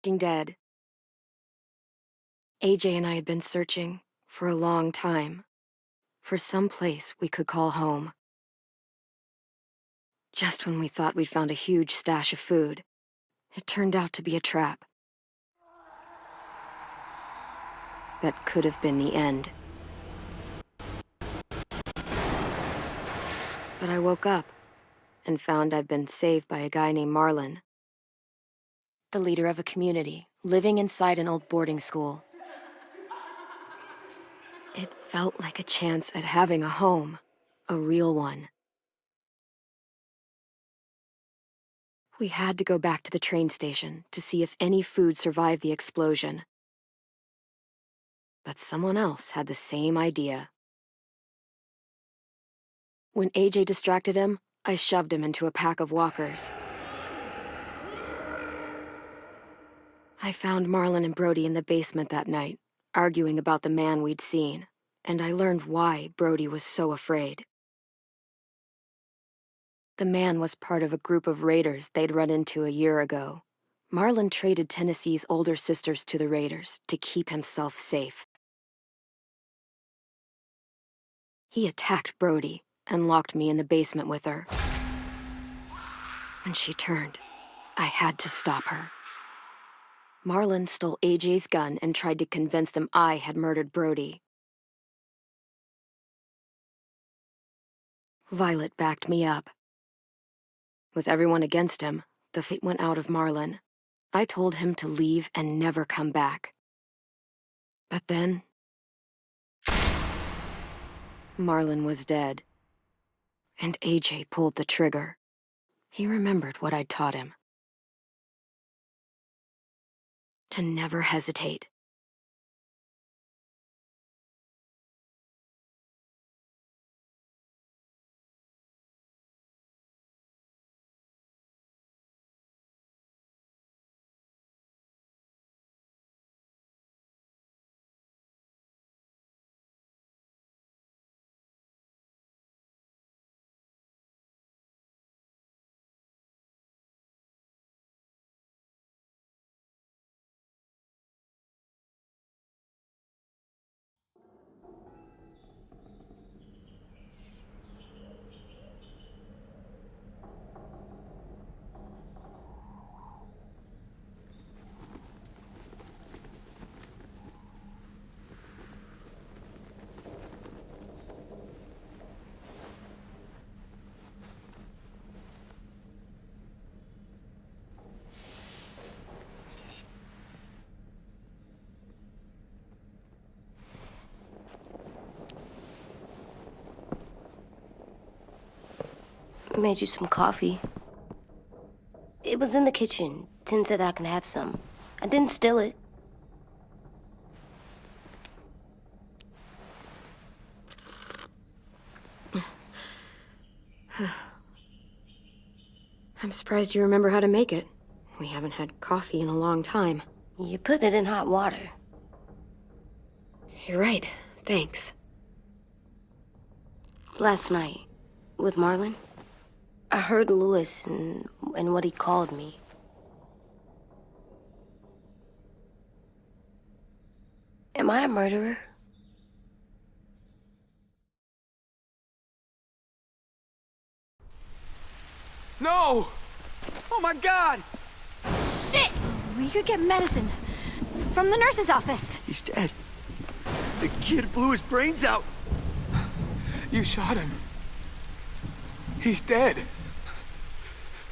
Dead. AJ and I had been searching for a long time for some place we could call home. Just when we thought we'd found a huge stash of food, it turned out to be a trap. That could have been the end. But I woke up and found I'd been saved by a guy named Marlon, the leader of a community living inside an old boarding school. It felt like a chance at having a home, a real one. We had to go back to the train station to see if any food survived the explosion. But someone else had the same idea. When AJ distracted him, I shoved him into a pack of walkers. I found Marlon and Brody in the basement that night, arguing about the man we'd seen, and I learned why Brody was so afraid. The man was part of a group of raiders they'd run into a year ago. Marlon traded Tennessee's older sisters to the raiders to keep himself safe. He attacked Brody and locked me in the basement with her. When she turned, I had to stop her. Marlon stole AJ's gun and tried to convince them I had murdered Brody. Violet backed me up. With everyone against him, the fate went out of Marlon. I told him to leave and never come back. But then, Marlon was dead. And AJ pulled the trigger. He remembered what I'd taught him. To never hesitate. I made you some coffee. It was in the kitchen. Tin said that I can have some. I didn't steal it. I'm surprised you remember how to make it. We haven't had coffee in a long time. You put it in hot water. You're right. Thanks. Last night, with Marlon, I heard Lewis and what he called me. Am I a murderer? No! Oh my God! Shit! We could get medicine from the nurse's office. He's dead. The kid blew his brains out. You shot him. He's dead.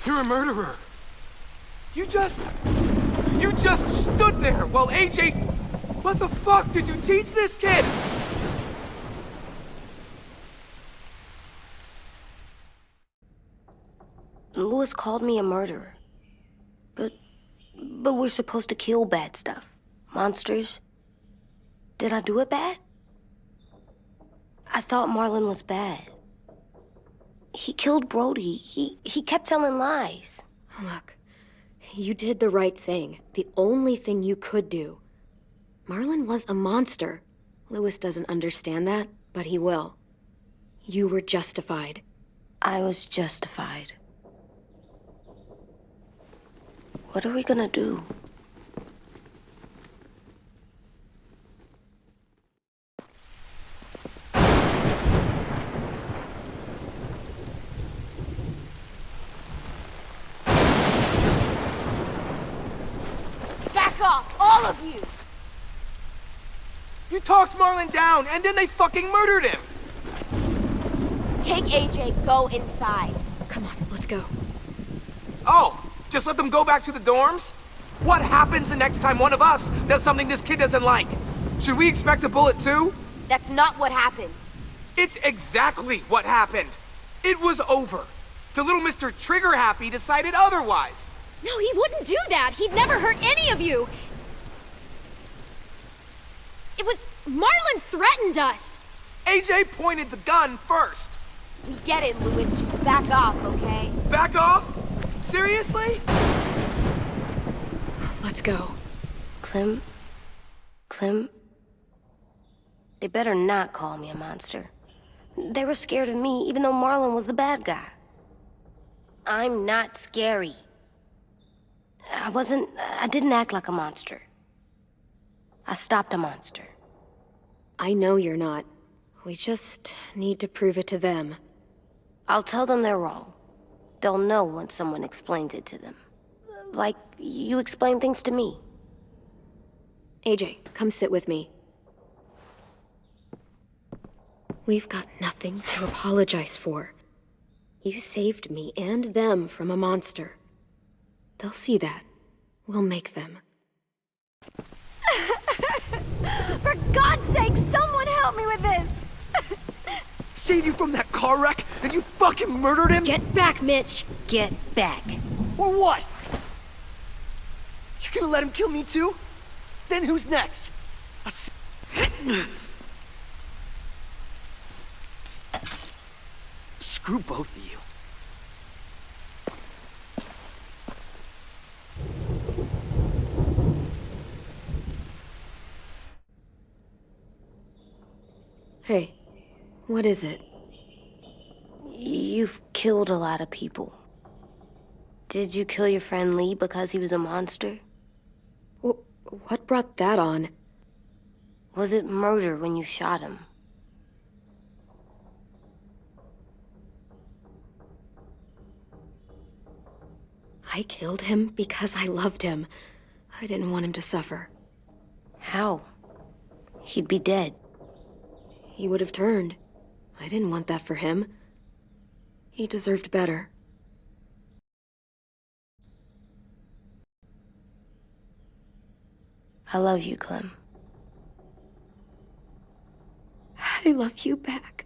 You're a murderer. You just stood there while AJ... What the fuck did you teach this kid? Lewis called me a murderer. But we're supposed to kill bad stuff. Monsters. Did I do it bad? I thought Marlon was bad. He killed Brody. He kept telling lies. Look, you did the right thing. The only thing you could do. Marlon was a monster. Lewis doesn't understand that, but he will. You were justified. I was justified. What are we gonna do? Back off, all of you! You talked Marlon down, and then they fucking murdered him! Take AJ, go inside. Come on, let's go. Oh, just let them go back to the dorms? What happens the next time one of us does something this kid doesn't like? Should we expect a bullet too? That's not what happened. It's exactly what happened. It was over. The little Mr. Trigger Happy decided otherwise. No, he wouldn't do that. He'd never hurt any of you. It was... Marlon threatened us. AJ pointed the gun first. We get it, Louis. Just back off, okay? Back off? Seriously? Let's go. Clem? They better not call me a monster. They were scared of me, even though Marlon was the bad guy. I'm not scary. I didn't act like a monster. I stopped a monster. I know you're not. We just need to prove it to them. I'll tell them they're wrong. They'll know once someone explains it to them. Like you explain things to me. AJ, come sit with me. We've got nothing to apologize for. You saved me and them from a monster. They'll see that. We'll make them. For God's sake, someone help me with this! Saved you from that car wreck, and you fucking murdered him? Get back, Mitch! Get back. Or what? You gonna let him kill me too? Then who's next? Screw both of you. Hey, what is it? You've killed a lot of people. Did you kill your friend Lee because he was a monster? What brought that on? Was it murder when you shot him? I killed him because I loved him. I didn't want him to suffer. How? He'd be dead. He would have turned. I didn't want that for him. He deserved better. I love you, Clem. I love you back.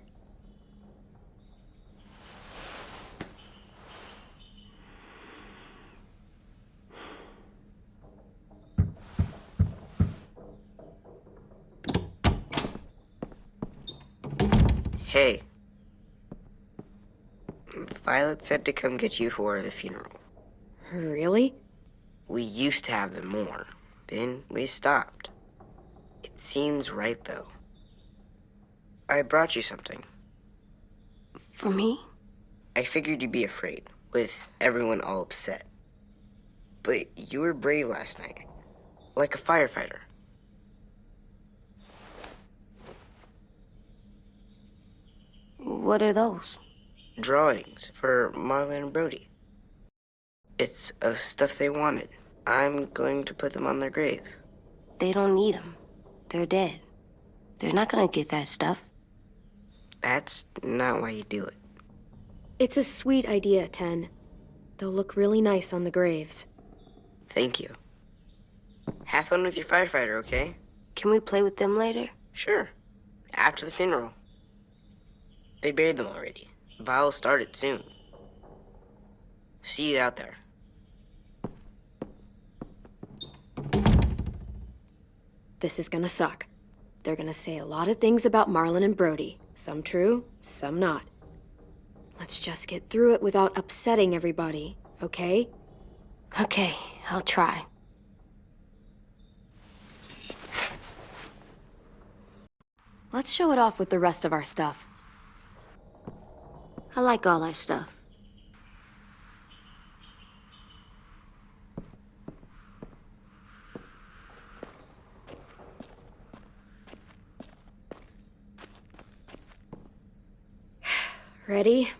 Hey. Violet said to come get you for the funeral. Really? We used to have them more. Then we stopped. It seems right, though. I brought you something. For me? I figured you'd be afraid, with everyone all upset. But you were brave last night. Like a firefighter. What are those? Drawings for Marlon and Brody. It's of stuff they wanted. I'm going to put them on their graves. They don't need them. They're dead. They're not gonna get that stuff. That's not why you do it. It's a sweet idea, Ten. They'll look really nice on the graves. Thank you. Have fun with your firefighter, okay? Can we play with them later? Sure. After the funeral. They buried them already. Vile'll start it soon. See you out there. This is gonna suck. They're gonna say a lot of things about Marlon and Brody. Some true, some not. Let's just get through it without upsetting everybody, okay? Okay, I'll try. Let's show it off with the rest of our stuff. I like all our stuff. Ready?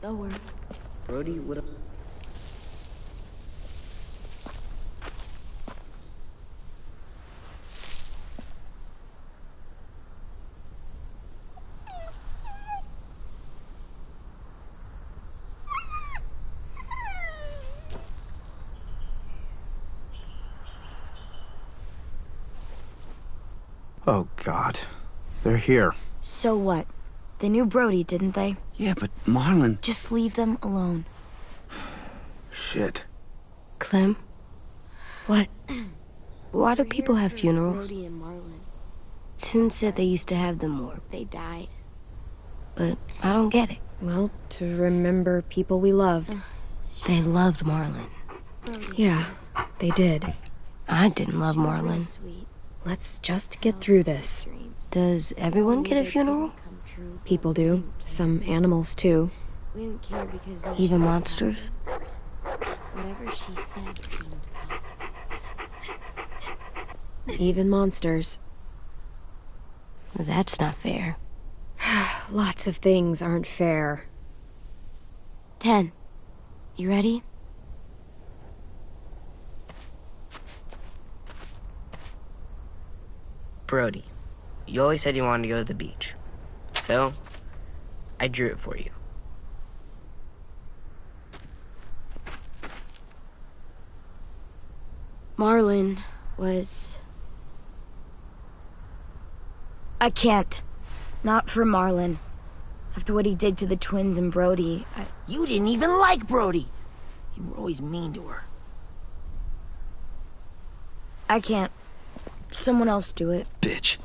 They'll work. Brody would have. Oh, God. They're here. So what? They knew Brody, didn't they? Yeah, but Marlon... Just leave them alone. Shit. Clem, What? why do people have funerals? Brody and Marlon. Sin said they used to have them more, They died. but I don't get it. Well, to remember people we loved. They loved Marlon. Yeah, they did. I didn't love Marlon. Let's just get through this. Does everyone get a funeral? People do. Some animals, too. Even monsters? Whatever she said seemed possible. Even monsters. That's not fair. Lots of things aren't fair. 10. You ready? Brody, you always said you wanted to go to the beach. So, I drew it for you. Marlon was... I can't. Not for Marlon. After what he did to the twins and Brody, You didn't even like Brody. You were always mean to her. I can't. Someone else do it. Bitch.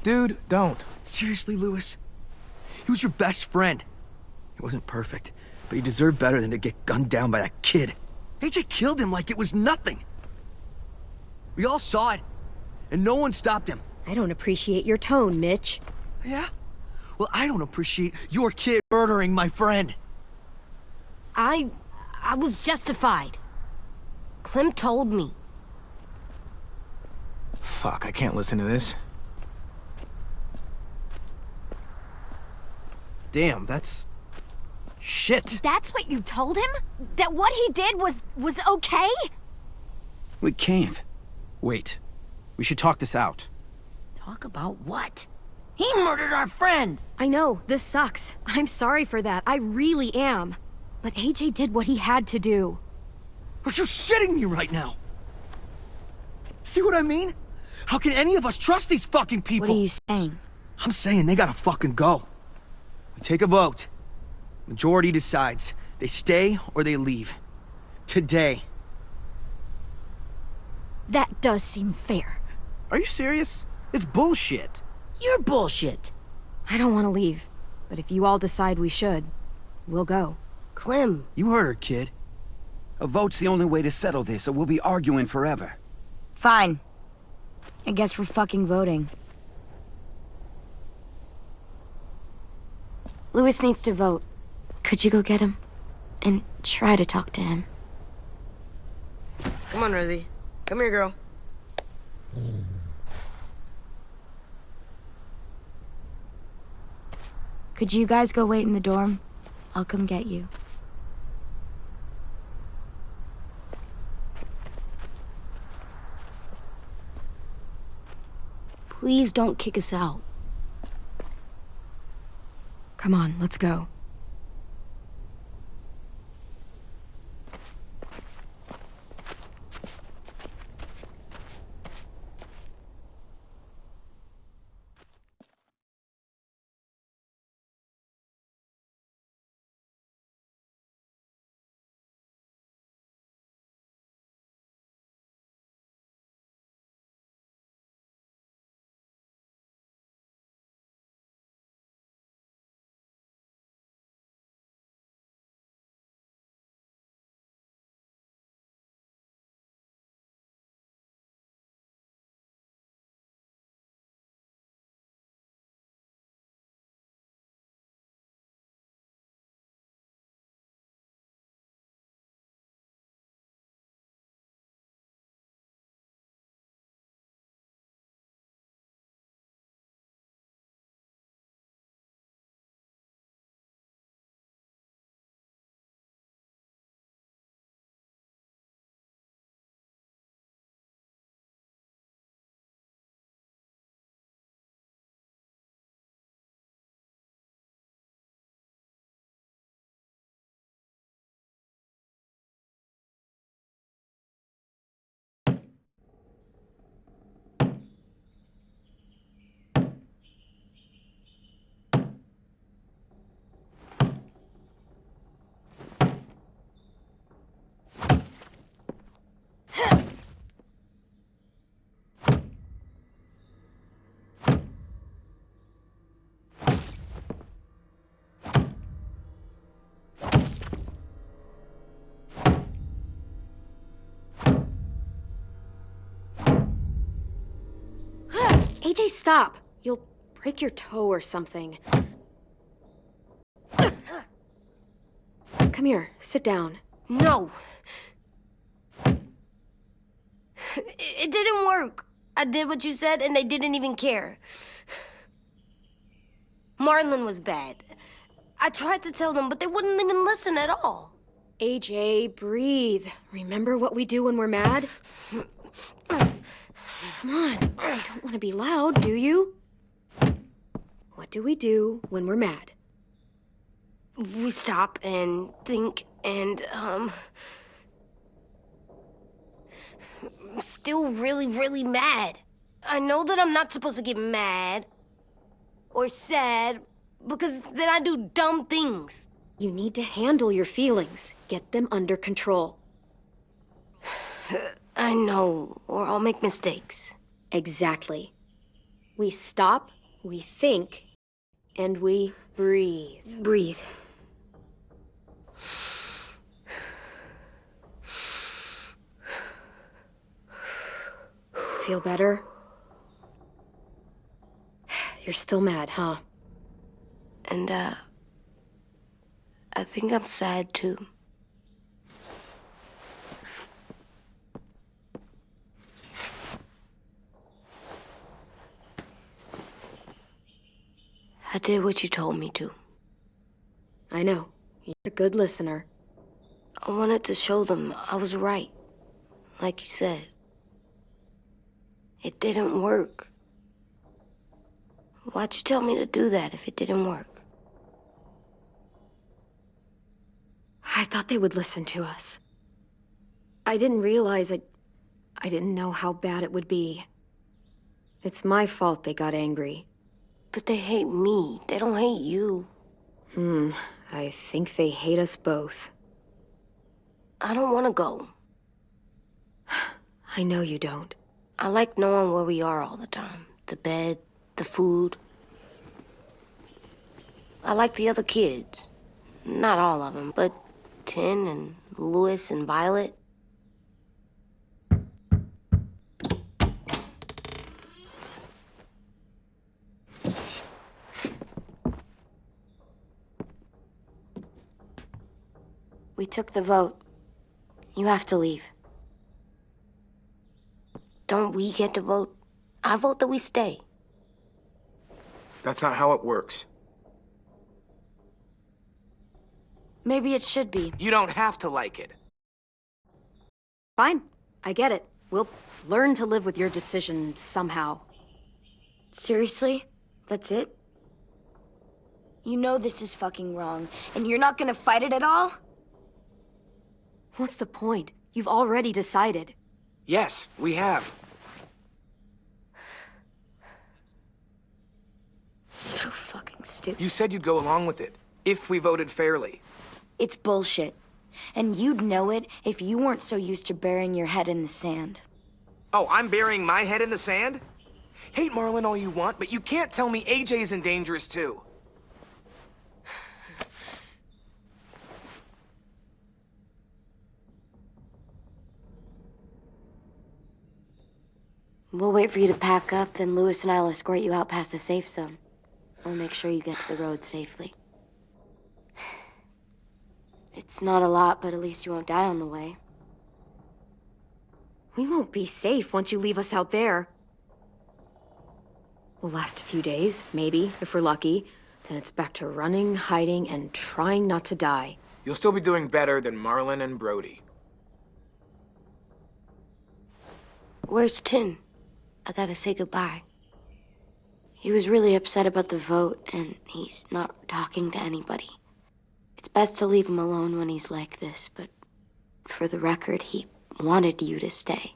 Dude, don't. Seriously, Lewis? He was your best friend. He wasn't perfect, but he deserved better than to get gunned down by that kid. AJ killed him like it was nothing. We all saw it, and no one stopped him. I don't appreciate your tone, Mitch. Yeah? Well, I don't appreciate your kid murdering my friend. I was justified. Clem told me. Fuck, I can't listen to this. Damn, that's... shit. That's what you told him? That what he did was okay? We can't. Wait. We should talk this out. Talk about what? He murdered our friend! I know, this sucks. I'm sorry for that. I really am. But AJ did what he had to do. Are you shitting me right now? See what I mean? How can any of us trust these fucking people? What are you saying? I'm saying they gotta fucking go. We take a vote. Majority decides. They stay or they leave. Today. That does seem fair. Are you serious? It's bullshit. You're bullshit. I don't want to leave. But if you all decide we should, we'll go. Clem, You heard her, kid. A vote's the only way to settle this, or we'll be arguing forever. Fine. I guess we're fucking voting. Lewis needs to vote. Could you go get him? And try to talk to him. Come on, Rosie. Come here, girl. Could you guys go wait in the dorm? I'll come get you. Please don't kick us out. Come on, let's go. AJ, stop! You'll break your toe or something. Come here, sit down. No. It didn't work. I did what you said, and they didn't even care. Marlon was bad. I tried to tell them, but they wouldn't even listen at all. AJ, breathe. Remember what we do when we're mad? Come on, you don't want to be loud, do you? What do we do when we're mad? We stop and think and, I'm still really, really mad. I know that I'm not supposed to get mad or sad because then I do dumb things. You need to handle your feelings. Get them under control. I know, or I'll make mistakes. Exactly. We stop, we think, and we breathe. Breathe. Feel better? You're still mad, huh? And, I think I'm sad too. I did what you told me to. I know. You're a good listener. I wanted to show them I was right, like you said. It didn't work. Why'd you tell me to do that if it didn't work? I thought they would listen to us. I didn't realize I didn't know how bad it would be. It's my fault they got angry. But they hate me. They don't hate you. I think they hate us both. I don't want to go. I know you don't. I like knowing where we are all the time. The bed, the food. I like the other kids. Not all of them, but Tin and Louis and Violet. We took the vote. You have to leave. Don't we get to vote? I vote that we stay. That's not how it works. Maybe it should be. You don't have to like it. Fine. I get it. We'll learn to live with your decision somehow. Seriously? That's it? You know this is fucking wrong, and you're not gonna fight it at all? What's the point? You've already decided. Yes, we have. So fucking stupid. You said you'd go along with it, if we voted fairly. It's bullshit. And you'd know it if you weren't so used to burying your head in the sand. Oh, I'm burying my head in the sand? Hate Marlon all you want, but you can't tell me AJ isn't dangerous too. We'll wait for you to pack up, then Louis and I'll escort you out past the safe zone. We'll make sure you get to the road safely. It's not a lot, but at least you won't die on the way. We won't be safe once you leave us out there. We'll last a few days, maybe, if we're lucky. Then it's back to running, hiding, and trying not to die. You'll still be doing better than Marlon and Brody. Where's Tin? I gotta say goodbye. He was really upset about the vote, and he's not talking to anybody. It's best to leave him alone when he's like this, but for the record, he wanted you to stay.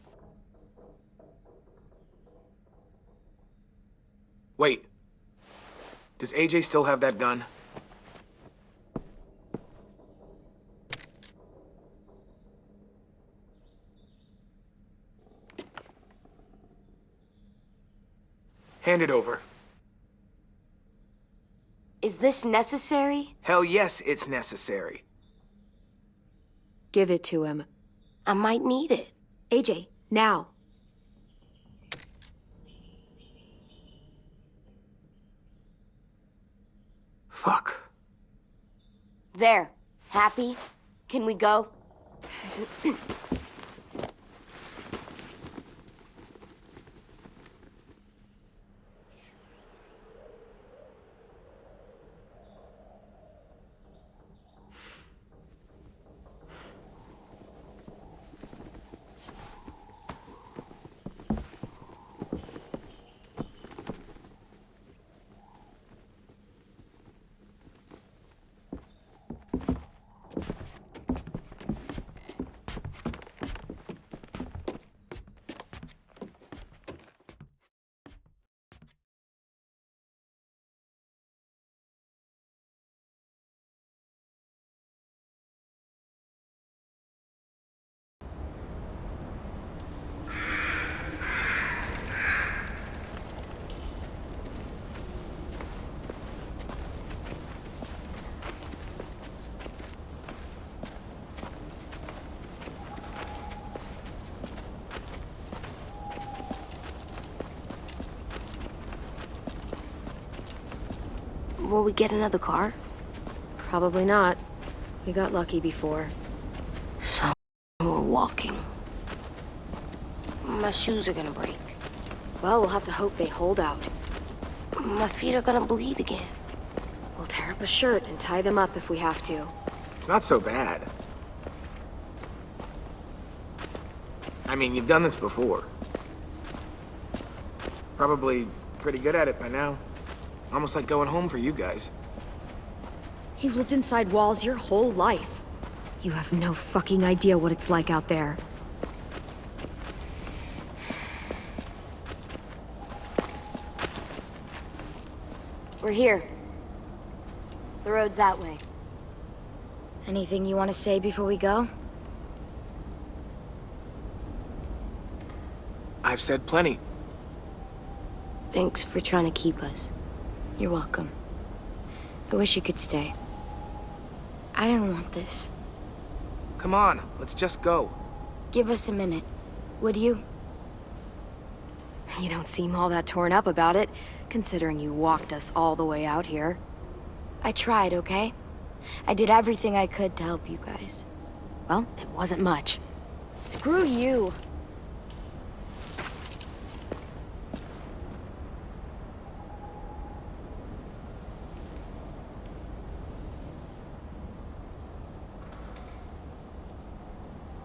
Wait. Does AJ still have that gun? Hand it over. Is this necessary? Hell yes, it's necessary. Give it to him. I might need it. AJ, now. Fuck. There. Happy? Can we go? Will we get another car? Probably not. We got lucky before. So, we're walking. My shoes are gonna break. Well, we'll have to hope they hold out. My feet are gonna bleed again. We'll tear up a shirt and tie them up if we have to. It's not so bad. I mean, you've done this before. Probably pretty good at it by now. Almost like going home for you guys. You've lived inside walls your whole life. You have no fucking idea what it's like out there. We're here. The road's that way. Anything you want to say before we go? I've said plenty. Thanks for trying to keep us. You're welcome. I wish you could stay. I didn't want this. Come on, let's just go. Give us a minute, would you? You don't seem all that torn up about it, considering you walked us all the way out here. I tried, okay? I did everything I could to help you guys. Well, it wasn't much. Screw you.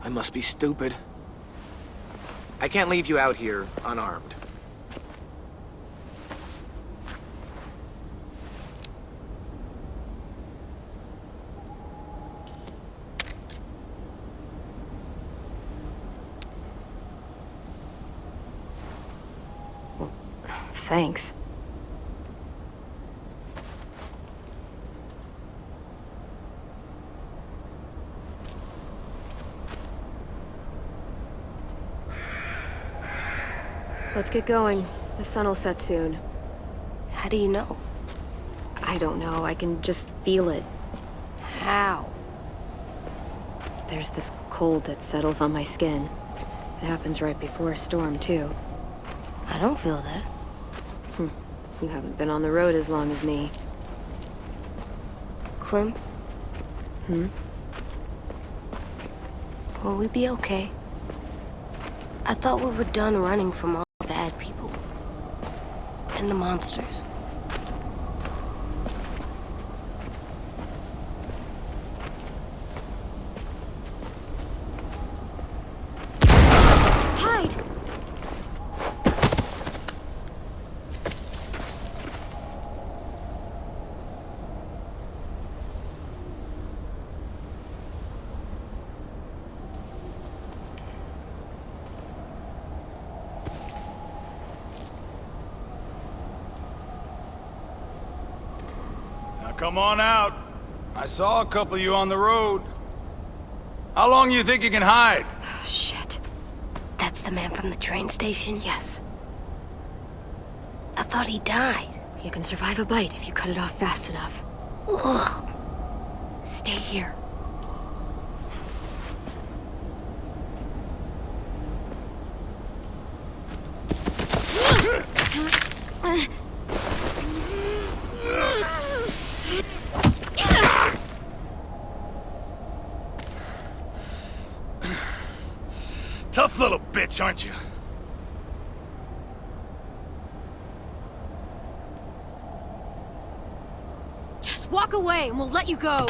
I must be stupid. I can't leave you out here unarmed. Thanks. Let's get going. The sun will set soon. How do you know? I don't know, I can just feel it. How? There's this cold that settles on my skin. It happens right before a storm, too. I don't feel that. You haven't been on the road as long as me. Clem? Hmm? Will we be okay? I thought we were done running from all the bad people. And the monsters. Hide! Now come on out. I saw a couple of you on the road. How long you think you can hide? Shit. That's the man from the train station? Yes. I thought he died. You can survive a bite if you cut it off fast enough. Ugh. Stay here. tough little bitch, aren't you? Just walk away and we'll let you go.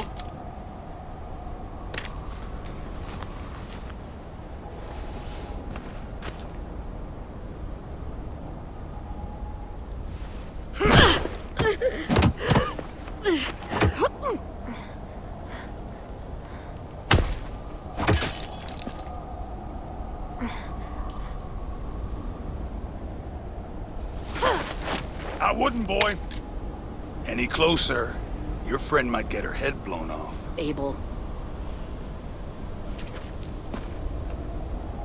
I wouldn't, boy. Any closer, your friend might get her head blown off. Abel.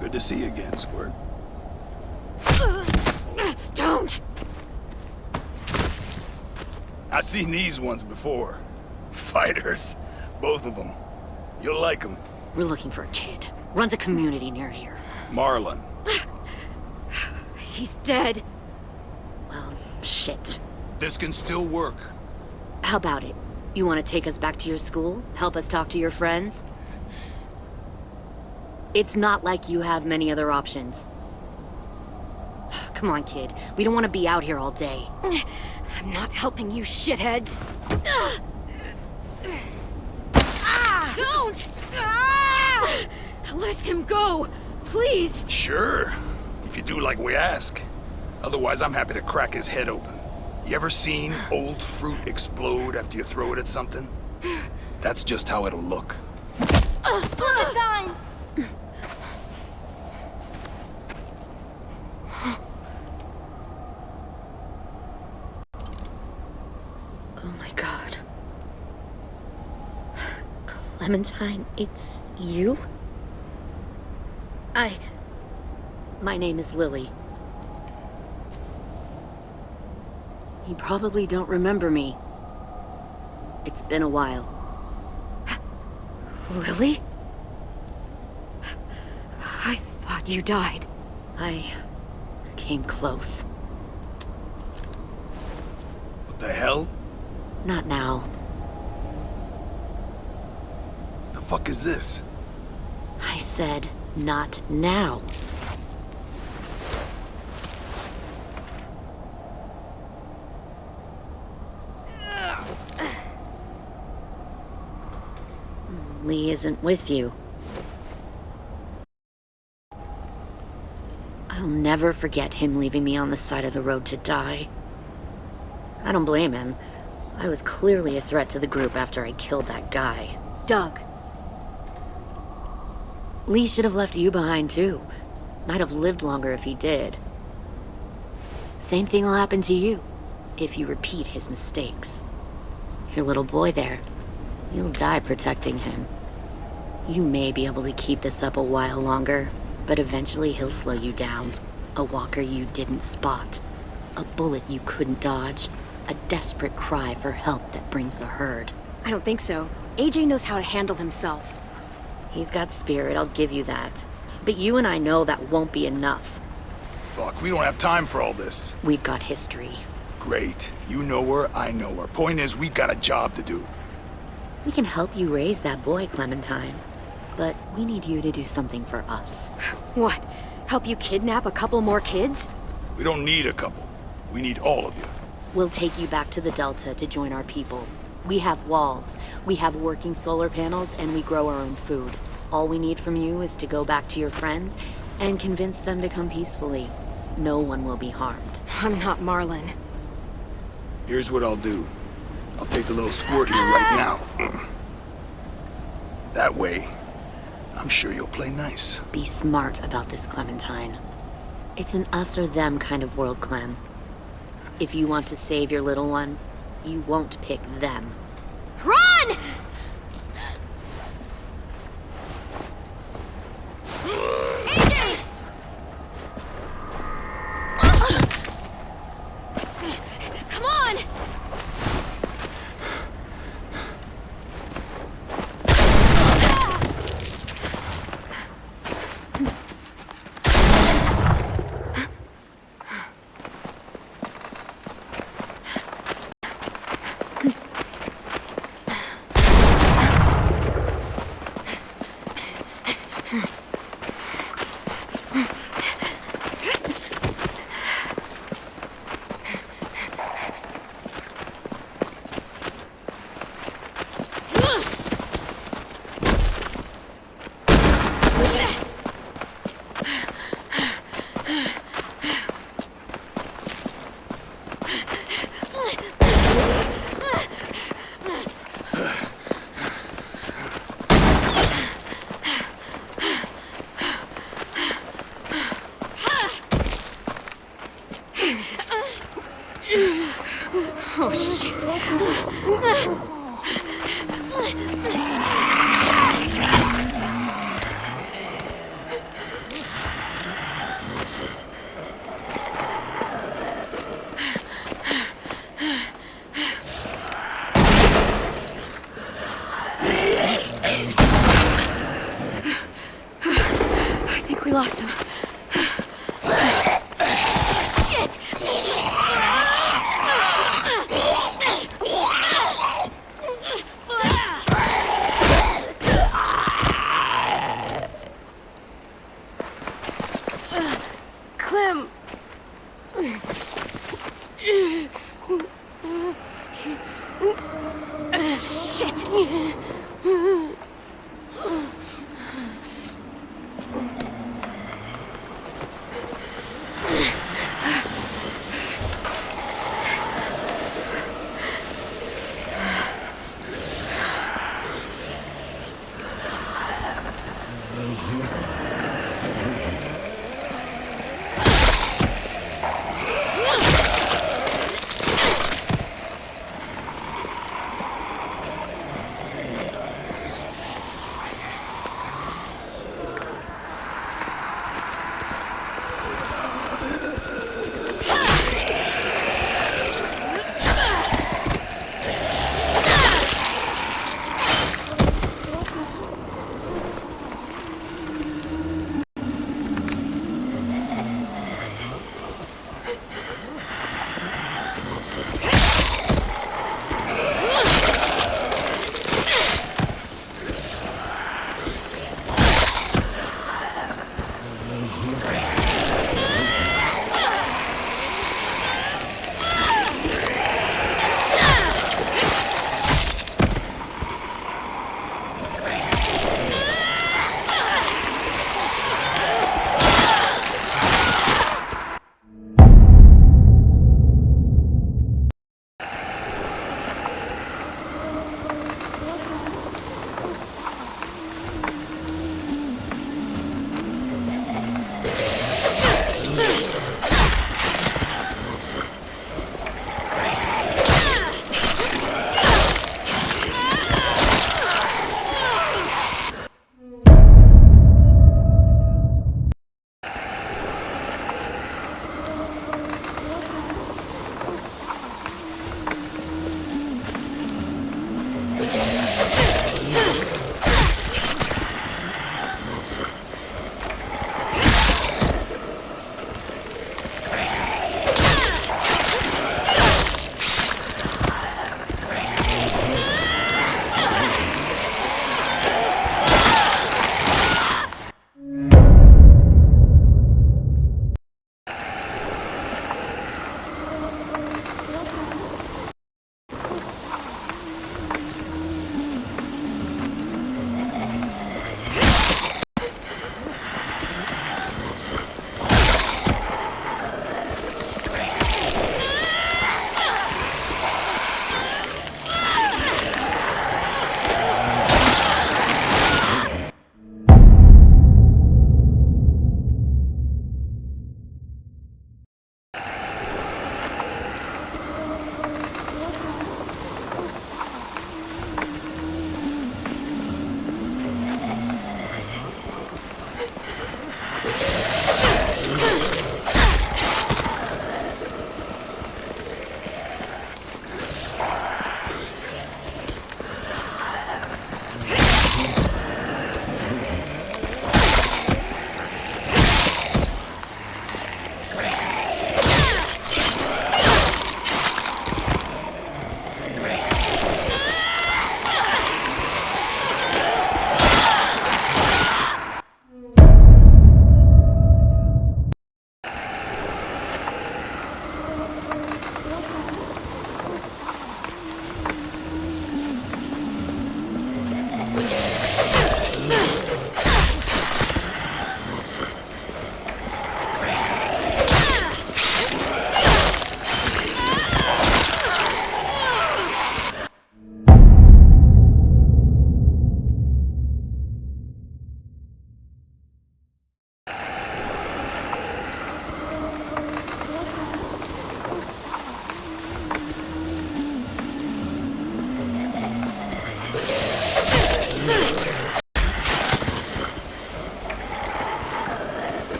Good to see you again, Squirt. Don't! I've seen these ones before. Fighters. Both of them. You'll like them. We're looking for a kid. Runs a community near here. Marlon. He's dead. Well, shit. This can still work. How about it? You want to take us back to your school? Help us talk to your friends? It's not like you have many other options. Come on, kid. We don't want to be out here all day. I'm not helping you shitheads. Don't! Let him go, please. Sure. If you do like we ask. Otherwise, I'm happy to crack his head open. You ever seen old fruit explode after you throw it at something? That's just how it'll look. Clementine! Oh my god. Clementine, it's you? My name is Lily. You probably don't remember me. It's been a while. Lily? I thought you died. I came close. What the hell? Not now. The fuck is this? I said, not now. Lee isn't with you. I'll never forget him leaving me on the side of the road to die. I don't blame him. I was clearly a threat to the group after I killed that guy. Doug. Lee should have left you behind too. Might have lived longer if he did. Same thing will happen to you if you repeat his mistakes. Your little boy there, you'll die protecting him. You may be able to keep this up a while longer, but eventually he'll slow you down. A walker you didn't spot. A bullet you couldn't dodge. A desperate cry for help that brings the herd. I don't think so. AJ knows how to handle himself. He's got spirit, I'll give you that. But you and I know that won't be enough. Fuck, we don't have time for all this. We've got history. Great. You know her, I know her. Point is, we've got a job to do. We can help you raise that boy, Clementine. But we need you to do something for us. What? Help you kidnap a couple more kids? We don't need a couple. We need all of you. We'll take you back to the Delta to join our people. We have walls, we have working solar panels, and we grow our own food. All we need from you is to go back to your friends and convince them to come peacefully. No one will be harmed. I'm not Marlon. Here's what I'll do. I'll take the little squirt here right now. That way, I'm sure you'll play nice. Be smart about this, Clementine. It's an us or them kind of world, Clem. If you want to save your little one, you won't pick them. Run! AJ! Come on! I think we lost him. Shit! Clem! Shit!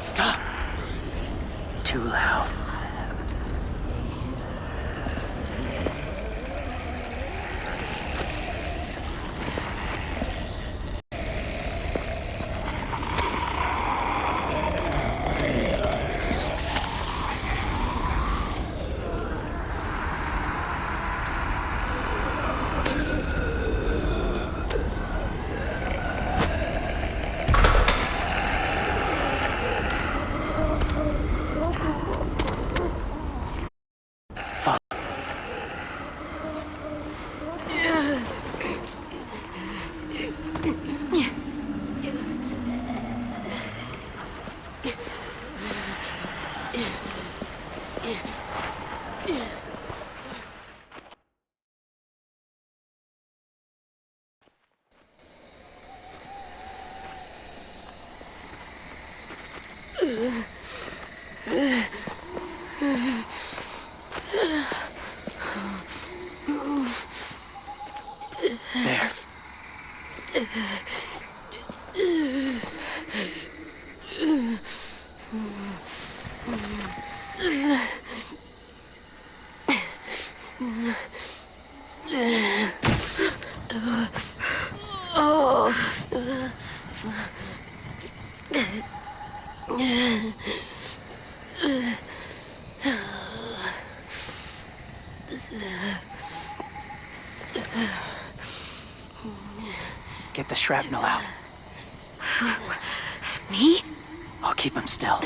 Stop. Too loud. There. Get the shrapnel out. Me? I'll keep him still.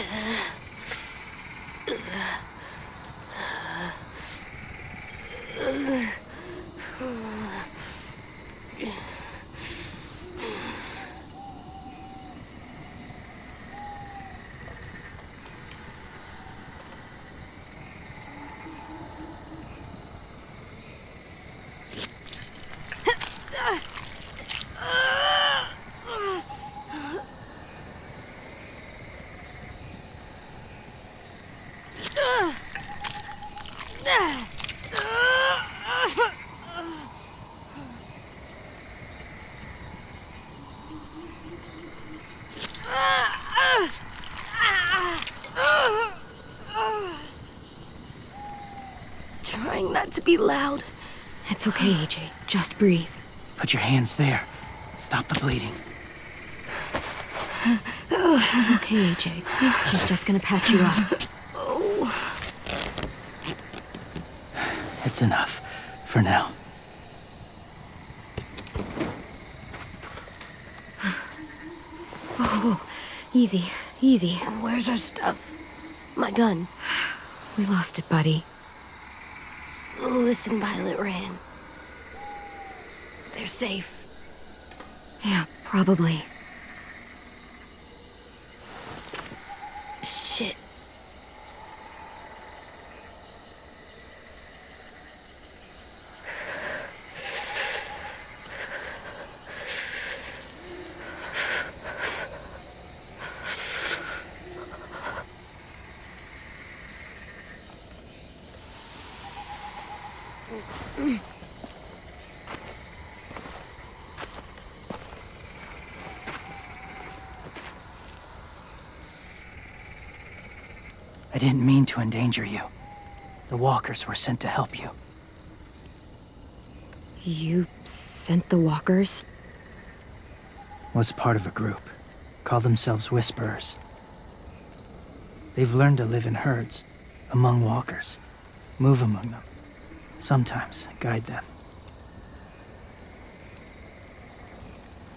Trying not to be loud. It's okay, AJ. Just breathe. Put your hands there. Stop the bleeding. It's okay, AJ. He's just gonna patch you up. It's enough. For now. Whoa. Easy. Easy. Where's our stuff? My gun. We lost it, buddy. Lewis and Violet ran. They're safe. Yeah, probably. Shit. I didn't mean to endanger you. The walkers were sent to help you. You sent the walkers? Was part of a group. Call themselves Whisperers. They've learned to live in herds, among walkers. Move among them. Sometimes guide them.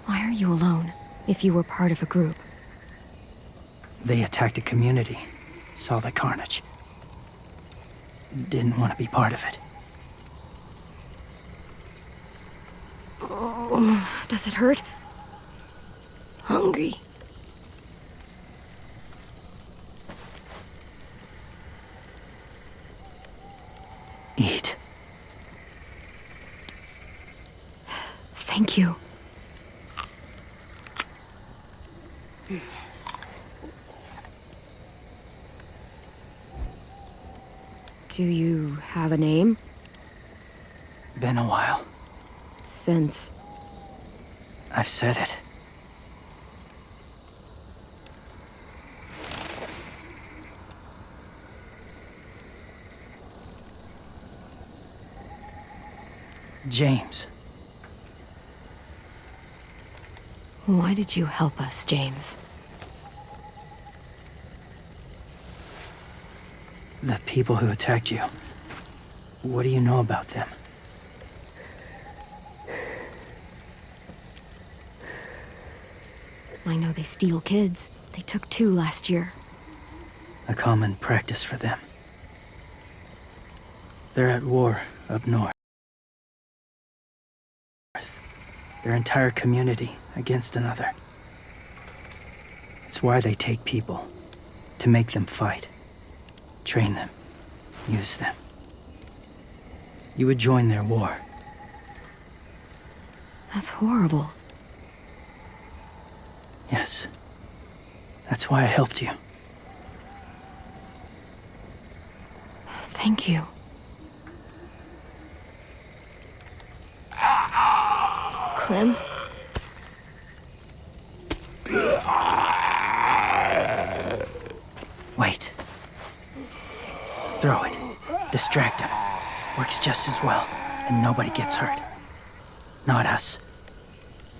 Why are you alone, if you were part of a group? They attacked a community. Saw the carnage. Didn't want to be part of it. Does it hurt? Hungry. Eat. Thank you. Do you have a name? Been a while. Since... I've said it. James. Why did you help us, James? The people who attacked you. What do you know about them? I know they steal kids. They took 2 last year. A common practice for them. They're at war up north. Their entire community against another. It's why they take people. To make them fight. Train them. Use them. You would join their war. That's horrible. Yes. That's why I helped you. Thank you. Clem? Wait. Throw it. Distract him. Works just as well, and nobody gets hurt. Not us.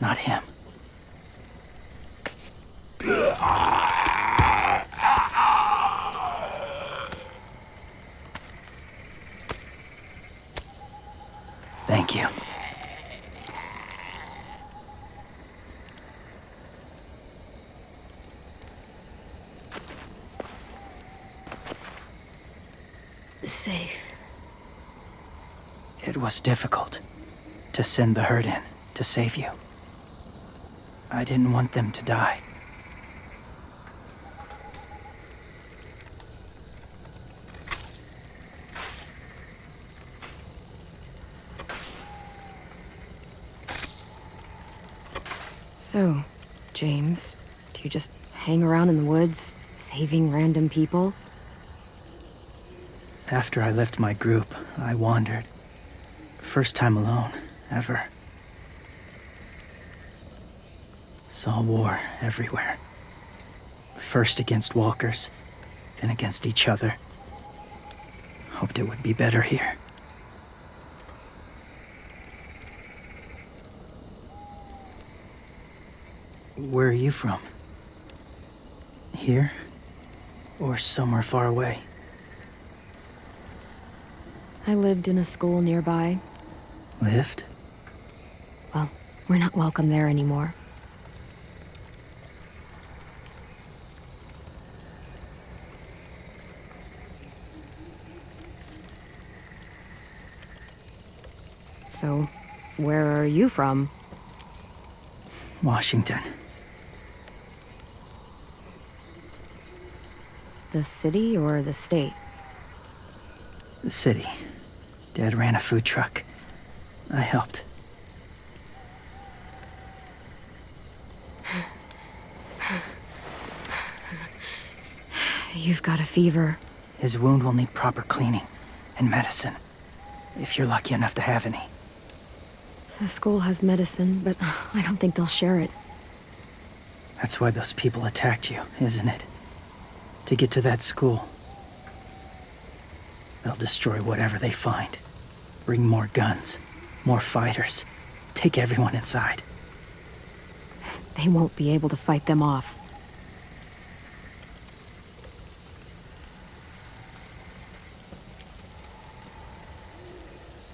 Not him. Thank you. Safe. It was difficult to send the herd in to save you. I didn't want them to die. So, James, do you just hang around in the woods, saving random people? After I left my group, I wandered. First time alone, ever. Saw war everywhere. First against walkers, then against each other. Hoped it would be better here. Where are you from? Here? Or somewhere far away? I lived in a school nearby. Lived? Well, we're not welcome there anymore. So, where are you from? Washington. The city or the state? The city. Dad ran a food truck. I helped. You've got a fever. His wound will need proper cleaning and medicine, if you're lucky enough to have any. The school has medicine, but I don't think they'll share it. That's why those people attacked you, isn't it? To get to that school. They'll destroy whatever they find. Bring more guns, more fighters. Take everyone inside. They won't be able to fight them off.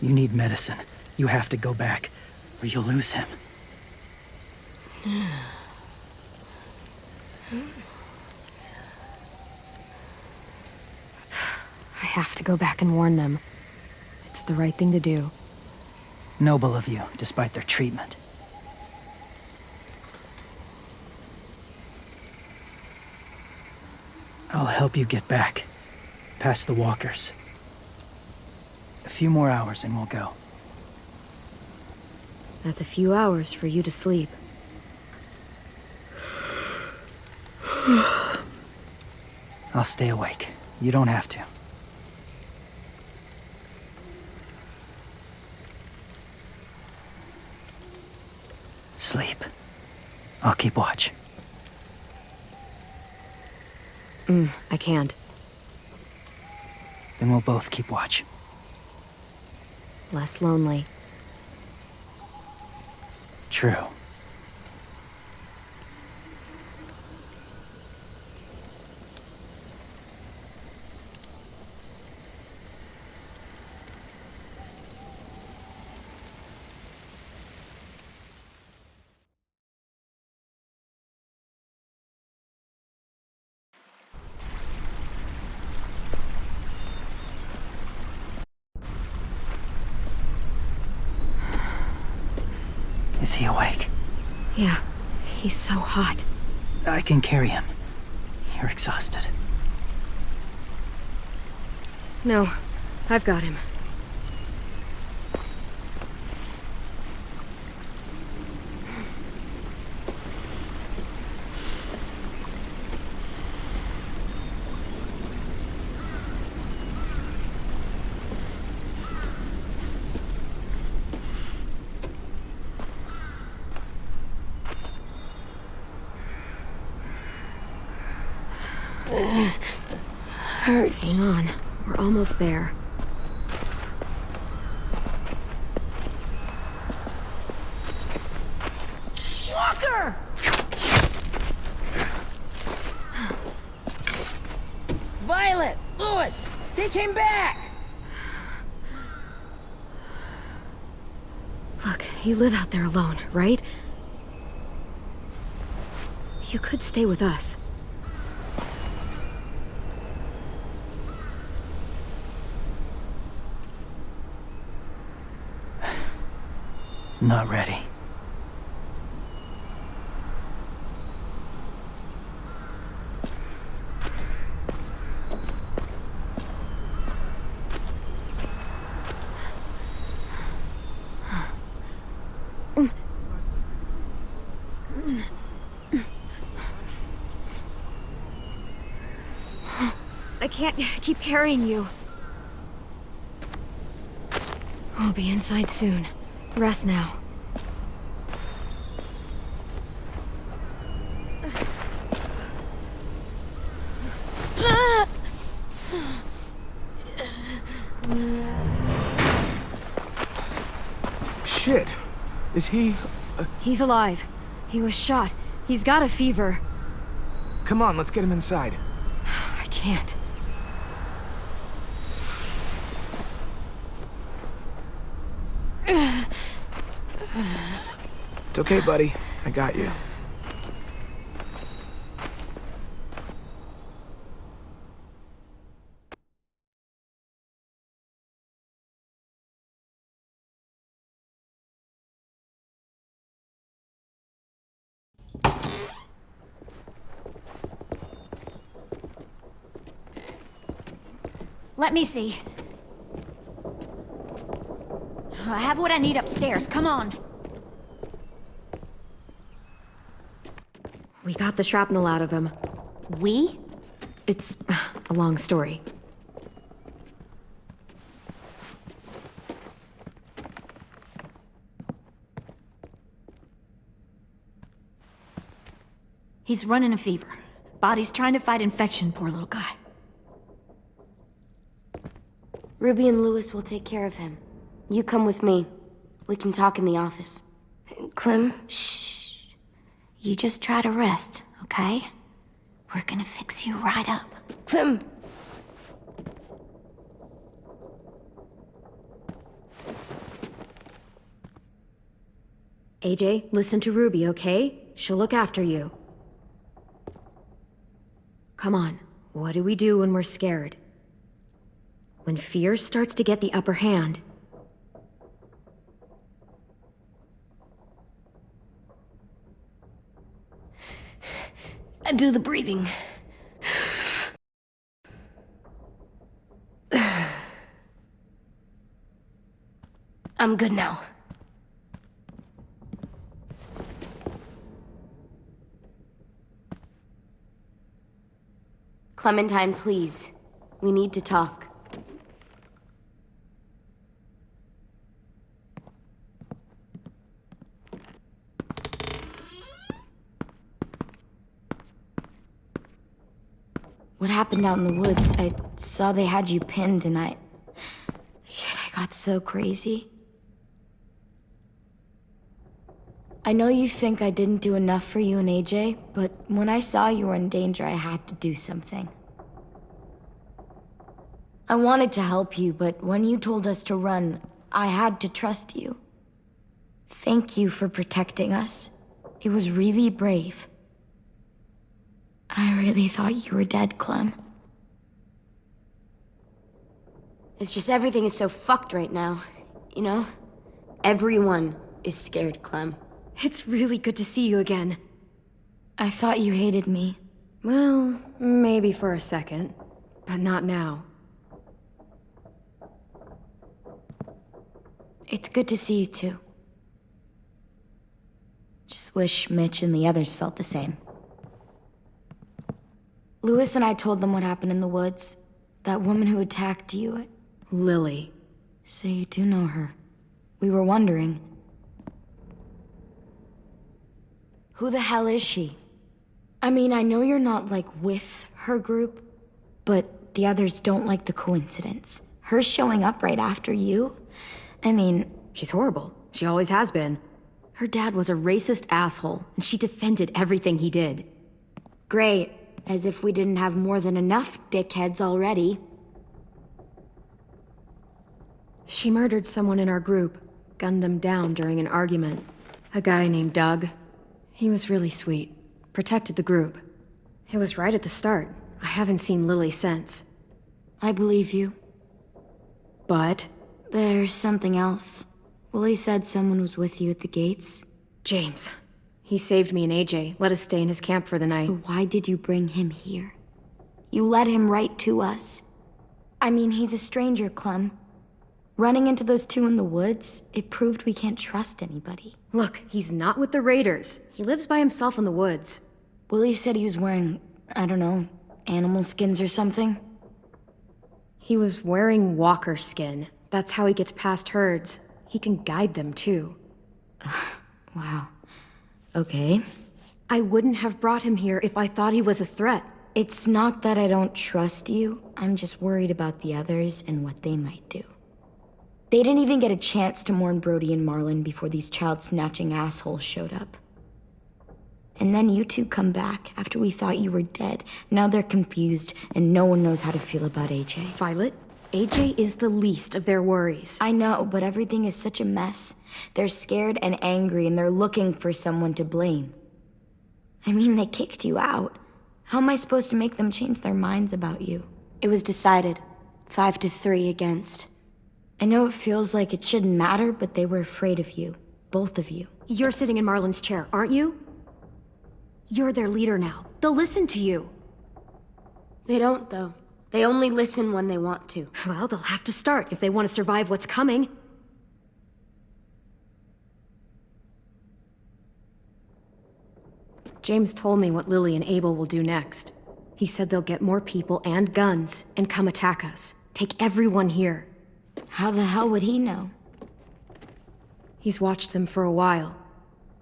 You need medicine. You have to go back, or you'll lose him. I have to go back and warn them. It's the right thing to do. Noble of you, despite their treatment. I'll help you get back, past the walkers. A few more hours and we'll go. That's a few hours for you to sleep. I'll stay awake. You don't have to. Sleep. I'll keep watch. I can't. Then we'll both keep watch. Less lonely. true. Is he awake? Yeah, he's so hot. I can carry him. You're exhausted. No, I've got him. Hurts. Hang on, we're almost there. Walker! Violet! Lewis! They came back! Look, you live out there alone, right? You could stay with us. Not ready. I can't keep carrying you. We'll be inside soon. Rest now. Shit. Is he... He's alive. He was shot. He's got a fever. Come on, let's get him inside. I can't. It's okay, buddy. I got you. Let me see. I have what I need upstairs. Come on. We got the shrapnel out of him. We? It's a long story. He's running a fever. Body's trying to fight infection, poor little guy. Ruby and Lewis will take care of him. You come with me. We can talk in the office. Clem? Shh. You just try to rest, okay? We're gonna fix you right up. Clem! AJ, listen to Ruby, okay? She'll look after you. Come on, what do we do when we're scared? When fear starts to get the upper hand. Do the breathing. I'm good now. Clementine, please. We need to talk. What happened out in the woods? I saw they had you pinned and Shit, I got so crazy. I know you think I didn't do enough for you and AJ, but when I saw you were in danger, I had to do something. I wanted to help you, but when you told us to run, I had to trust you. Thank you for protecting us. It was really brave. I really thought you were dead, Clem. It's just everything is so fucked right now, you know? Everyone is scared, Clem. It's really good to see you again. I thought you hated me. Well, maybe for a second, but not now. It's good to see you too. Just wish Mitch and the others felt the same. Lewis and I told them what happened in the woods. That woman who attacked you. Lily. So you do know her. We were wondering. Who the hell is she? I mean, I know you're not, like, with her group, but the others don't like the coincidence. Her showing up right after you? I mean... She's horrible. She always has been. Her dad was a racist asshole, and she defended everything he did. Great. As if we didn't have more than enough dickheads already. She murdered someone in our group, gunned them down during an argument. A guy named Doug. He was really sweet. Protected the group. It was right at the start. I haven't seen Lily since. I believe you. But? There's something else. Willie said someone was with you at the gates. James. He saved me and AJ, let us stay in his camp for the night. But why did you bring him here? You led him right to us. I mean, he's a stranger, Clem. Running into those two in the woods, it proved we can't trust anybody. Look, he's not with the Raiders. He lives by himself in the woods. Willie said he was wearing, I don't know, animal skins or something. He was wearing walker skin. That's how he gets past herds. He can guide them, too. Wow. Okay. I wouldn't have brought him here if I thought he was a threat. It's not that I don't trust you. I'm just worried about the others and what they might do. They didn't even get a chance to mourn Brody and Marlon before these child-snatching assholes showed up. And then you two come back after we thought you were dead. Now they're confused, and no one knows how to feel about AJ. Violet, AJ is the least of their worries. I know, but everything is such a mess. They're scared and angry, and they're looking for someone to blame. I mean, they kicked you out. How am I supposed to make them change their minds about you? It was decided. 5-3 against. I know it feels like it shouldn't matter, but they were afraid of you. Both of you. You're sitting in Marlon's chair, aren't you? You're their leader now. They'll listen to you. They don't, though. They only listen when they want to. Well, they'll have to start if they want to survive what's coming. James told me what Lily and Abel will do next. He said they'll get more people and guns and come attack us. Take everyone here. How the hell would he know? He's watched them for a while.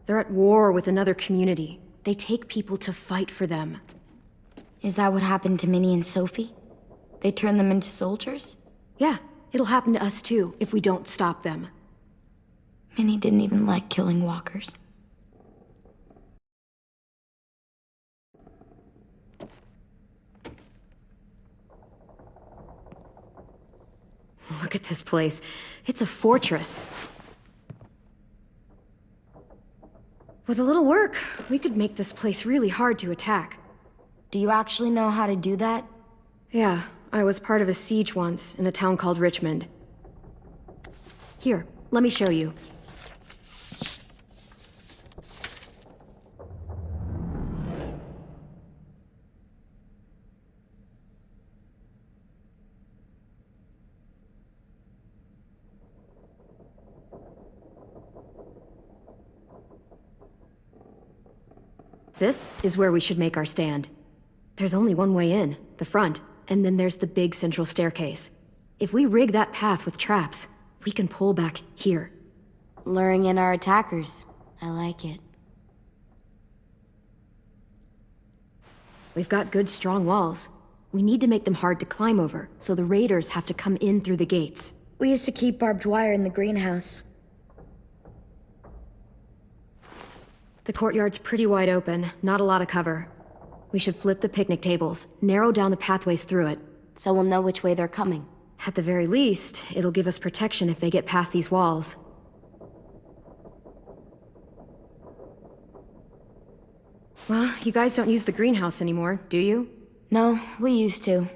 They're at war with another community. They take people to fight for them. Is that what happened to Minnie and Sophie? They turned them into soldiers? Yeah, it'll happen to us too if we don't stop them. Minnie didn't even like killing walkers. Look at this place. It's a fortress. With a little work, we could make this place really hard to attack. Do you actually know how to do that? Yeah, I was part of a siege once in a town called Richmond. Here, let me show you. This is where we should make our stand. There's only one way in, the front, and then there's the big central staircase. If we rig that path with traps, we can pull back here. Luring in our attackers. I like it. We've got good, strong walls. We need to make them hard to climb over, so the raiders have to come in through the gates. We used to keep barbed wire in the greenhouse. The courtyard's pretty wide open, not a lot of cover. We should flip the picnic tables, narrow down the pathways through it. So we'll know which way they're coming. At the very least, it'll give us protection if they get past these walls. Well, you guys don't use the greenhouse anymore, do you? No, we used to.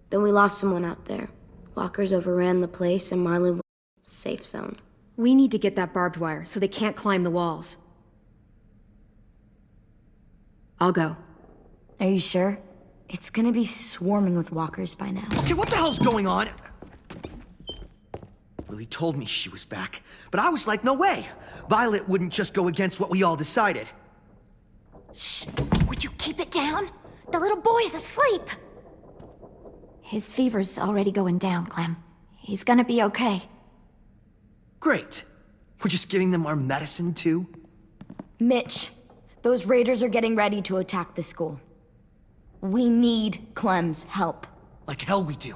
Then we lost someone out there. Walkers overran the place and Marlin was safe zone. We need to get that barbed wire so they can't climb the walls. I'll go. Are you sure? It's gonna be swarming with walkers by now. Okay, what the hell's going on? Lily told me she was back, but I was like, no way. Violet wouldn't just go against what we all decided. Shh! Would you keep it down? The little boy's asleep! His fever's already going down, Clem. He's gonna be okay. Great. We're just giving them our medicine, too? Mitch, those raiders are getting ready to attack the school. We need Clem's help. Like hell we do.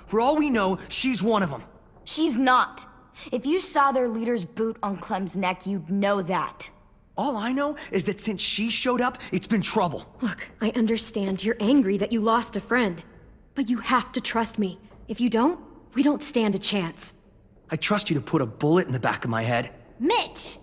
For all we know, she's one of them. She's not. If you saw their leader's boot on Clem's neck, you'd know that. All I know is that since she showed up, it's been trouble. Look, I understand you're angry that you lost a friend. But you have to trust me. If you don't, we don't stand a chance. I trust you to put a bullet in the back of my head. Mitch!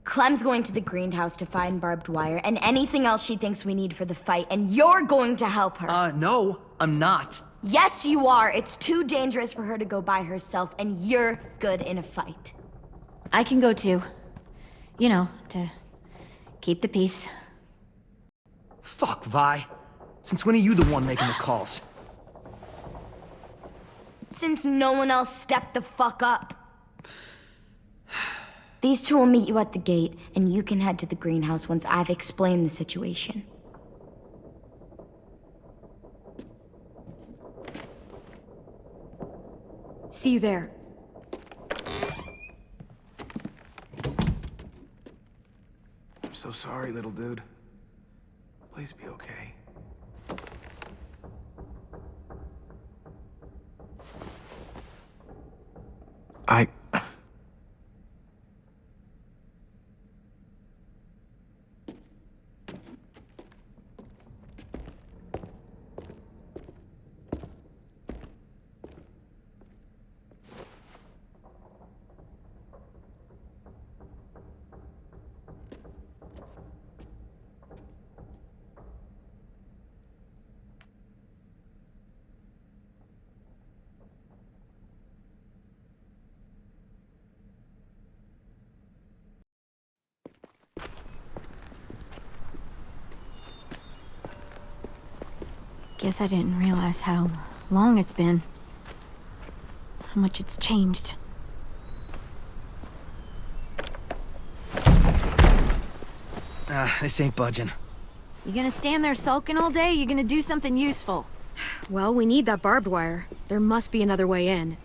Clem's going to the greenhouse to find barbed wire and anything else she thinks we need for the fight, and you're going to help her. No, I'm not. Yes, you are. It's too dangerous for her to go by herself, and you're good in a fight. I can go too. You know, to keep the peace. Fuck, Vi. Since when are you the one making the calls? Since no one else stepped the fuck up. These two will meet you at the gate, and you can head to the greenhouse once I've explained the situation. See you there. I'm so sorry, little dude. Please be okay. I... Guess I didn't realize how long it's been. How much it's changed. This ain't budging. You gonna stand there sulking all day? You gonna do something useful? Well, we need that barbed wire. There must be another way in.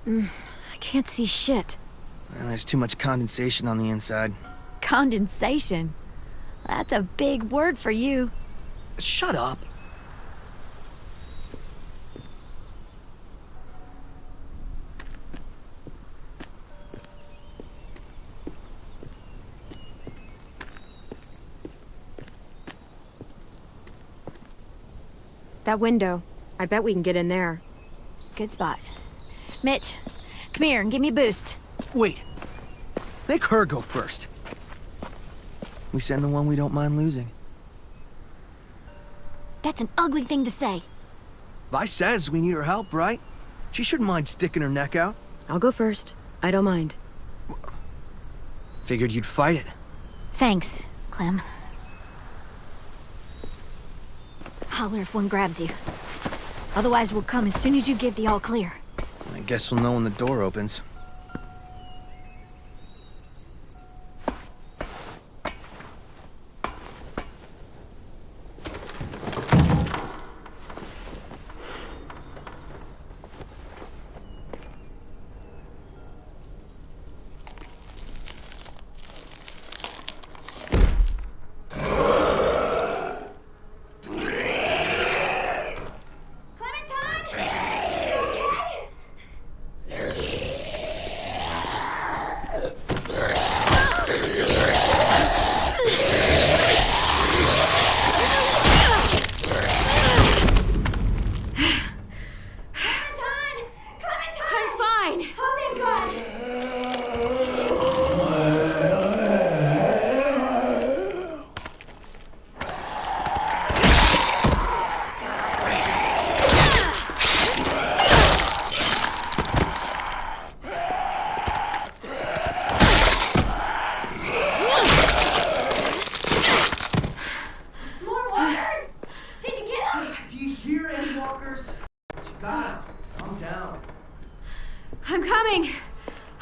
I can't see shit. Well, there's too much condensation on the inside. Condensation? That's a big word for you. Shut up. That window. I bet we can get in there. Good spot. Mitch, come here and give me a boost. Wait. Make her go first. We send the one we don't mind losing. That's an ugly thing to say. Vi says we need her help, right? She shouldn't mind sticking her neck out. I'll go first. I don't mind. Figured you'd fight it. Thanks, Clem. Holler if one grabs you. Otherwise, we'll come as soon as you give the all clear. I guess we'll know when the door opens.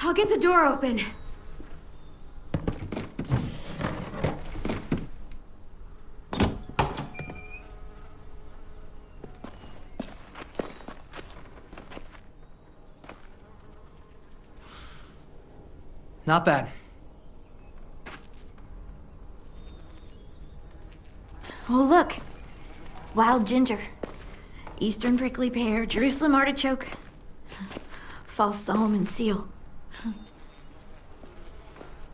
I'll get the door open. Not bad. Oh, look. Wild ginger. Eastern prickly pear, Jerusalem artichoke, false Solomon seal.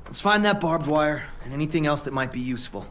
Let's find that barbed wire and anything else that might be useful.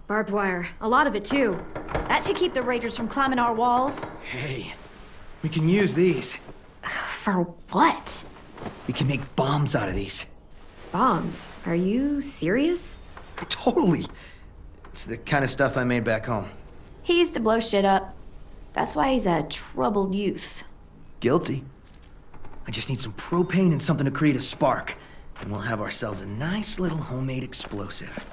Barbed wire. A lot of it, too. That should keep the raiders from climbing our walls. Hey, we can use these. For what? We can make bombs out of these. Bombs? Are you serious? Totally. It's the kind of stuff I made back home. He used to blow shit up. That's why he's a troubled youth. Guilty. I just need some propane and something to create a spark. And we'll have ourselves a nice little homemade explosive.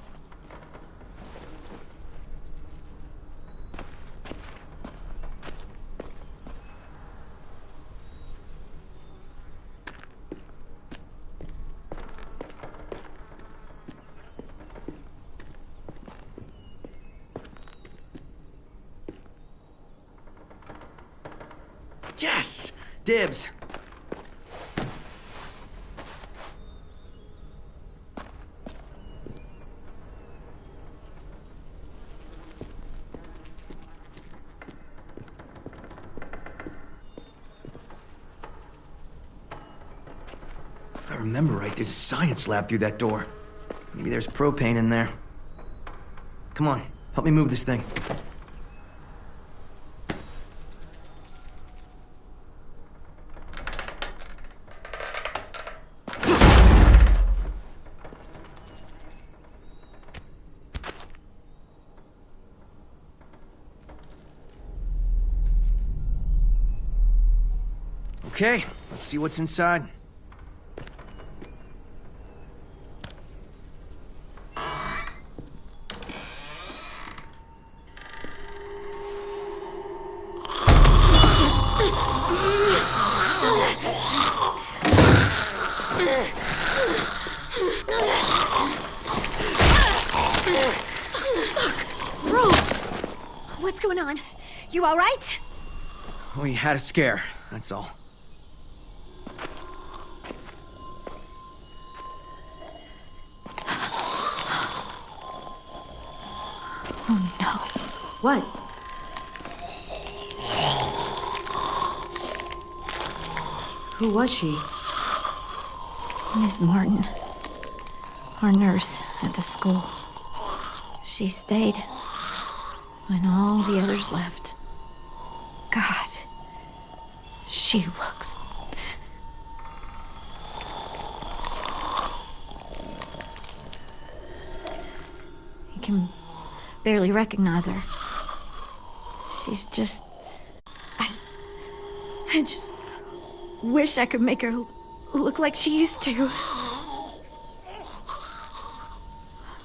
Yes! Dibs! If I remember right, there's a science lab through that door. Maybe there's propane in there. Come on, help me move this thing. Okay, let's see what's inside. What's going on? You all right? We had a scare, that's all. Oh no. What? Who was she? Miss Martin. Our nurse at the school. She stayed when all the others left. God. She looks... You can barely recognize her. She's just... I just wish I could make her look like she used to.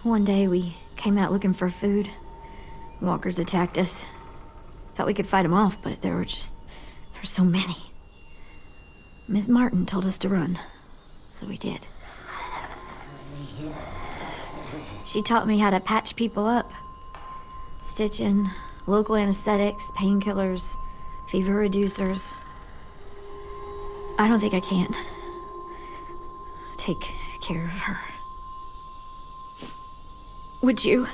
One day we came out looking for food. Walkers attacked us. Thought we could fight them off, but there were so many. Miss Martin told us to run, so we did. She taught me how to patch people up. Stitching, local anesthetics, painkillers, fever reducers. I don't think I can take care of her. Would you?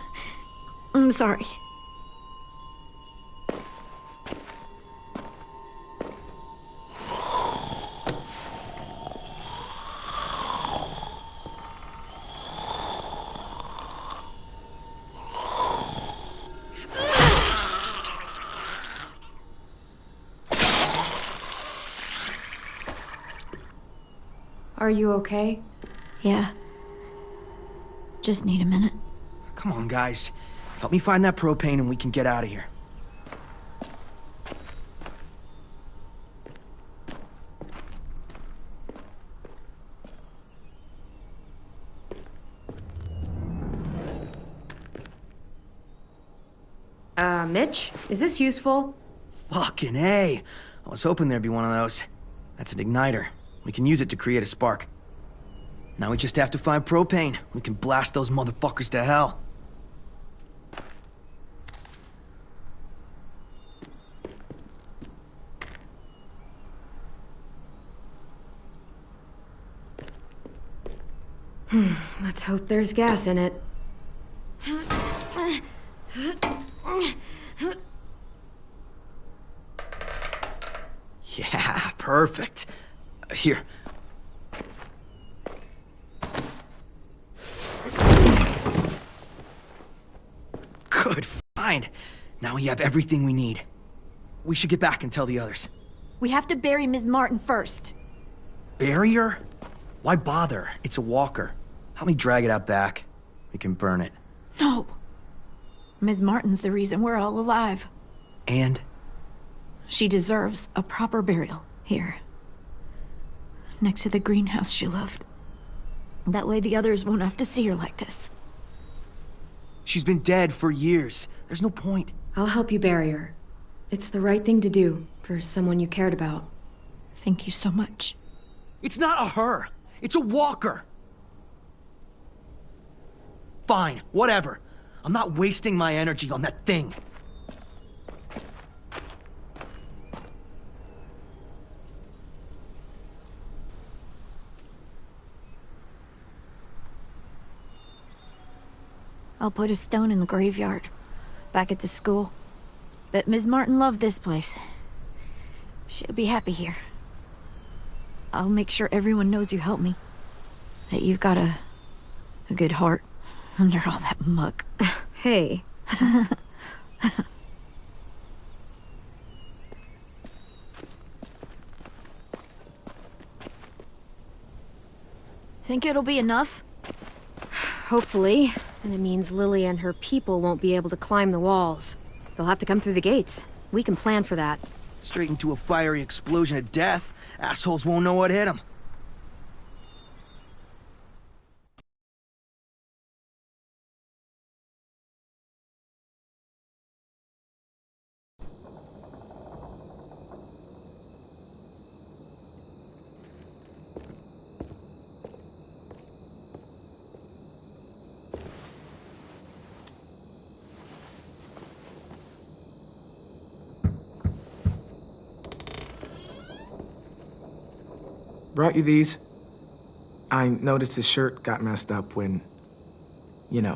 I'm sorry. Are you okay? Yeah. Just need a minute. Come on, guys. Help me find that propane and we can get out of here. Mitch? Is this useful? Fucking A. I was hoping there'd be one of those. That's an igniter. We can use it to create a spark. Now we just have to find propane. We can blast those motherfuckers to hell. Let's hope there's gas in it. Yeah, perfect. Here. Good find. Now we have everything we need. We should get back and tell the others. We have to bury Ms. Martin first. Bury her? Why bother? It's a walker. Help me drag it out back. We can burn it. No. Ms. Martin's the reason we're all alive. And? She deserves a proper burial here. Next to the greenhouse she loved. That way the others won't have to see her like this. She's been dead for years. There's no point. I'll help you bury her. It's the right thing to do for someone you cared about. Thank you so much. It's not a her. It's a walker. Fine, whatever. I'm not wasting my energy on that thing. I'll put a stone in the graveyard, back at the school. Bet Ms. Martin loved this place. She'll be happy here. I'll make sure everyone knows you helped me. That you've got a good heart under all that muck. Hey. Think it'll be enough? Hopefully. And it means Lily and her people won't be able to climb the walls. They'll have to come through the gates. We can plan for that. Straight into a fiery explosion of death. Assholes won't know what hit them. Brought you these. I noticed his shirt got messed up when, you know.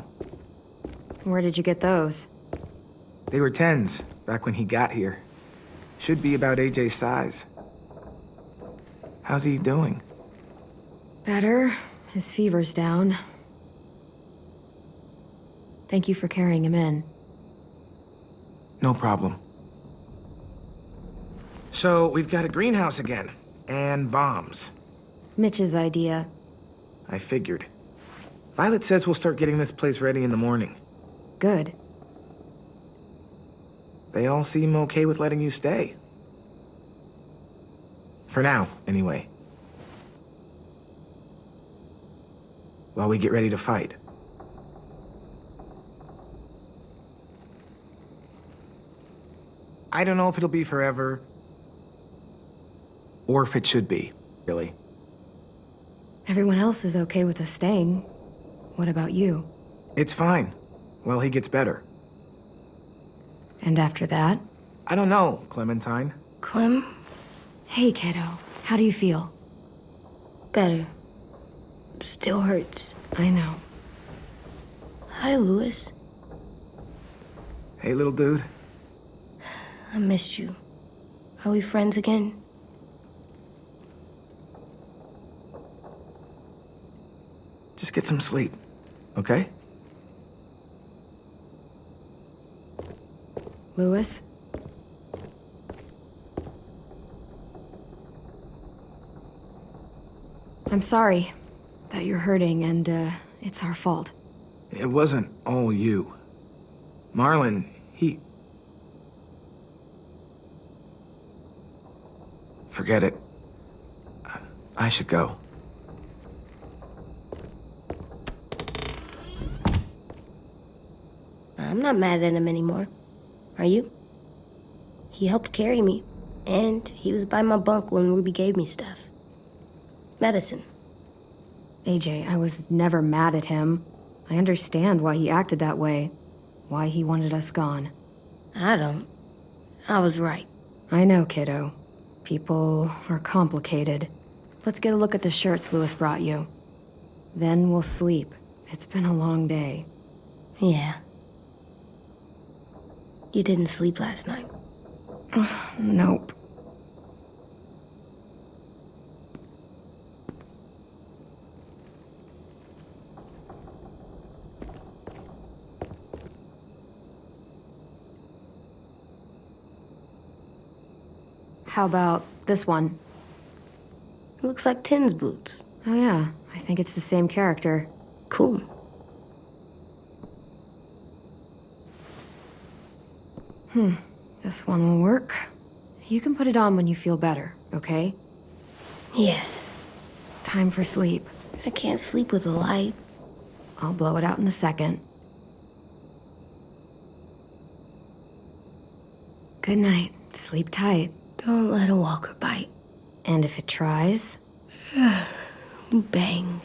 Where did you get those? They were 10s back when he got here. Should be about AJ's size. How's he doing? Better. His fever's down. Thank you for carrying him in. No problem. So, we've got a greenhouse again. And bombs. Mitch's idea. I figured. Violet says we'll start getting this place ready in the morning. Good. They all seem okay with letting you stay. For now, anyway. While we get ready to fight. I don't know if it'll be forever, or if it should be, really. Everyone else is okay with us staying. What about you? It's fine. Well, he gets better. And after that? I don't know, Clementine. Clem? Hey, kiddo. How do you feel? Better. Still hurts. I know. Hi, Louis. Hey, little dude. I missed you. Are we friends again? Just get some sleep, okay? Louis? I'm sorry that you're hurting, and it's our fault. It wasn't all you. Marlon, he... Forget it. I should go. I'm not mad at him anymore. Are you? He helped carry me, and he was by my bunk when Ruby gave me stuff. Medicine. AJ, I was never mad at him. I understand why he acted that way. Why he wanted us gone. I don't. I was right. I know, kiddo. People are complicated. Let's get a look at the shirts Louis brought you. Then we'll sleep. It's been a long day. Yeah. You didn't sleep last night. Nope. How about this one? Looks like Tin's boots. Oh yeah, I think it's the same character. Cool. This one will work. You can put it on when you feel better, okay? Yeah. Time for sleep. I can't sleep with a light. I'll blow it out in a second. Good night. Sleep tight. Don't let a walker bite. And if it tries... Bang.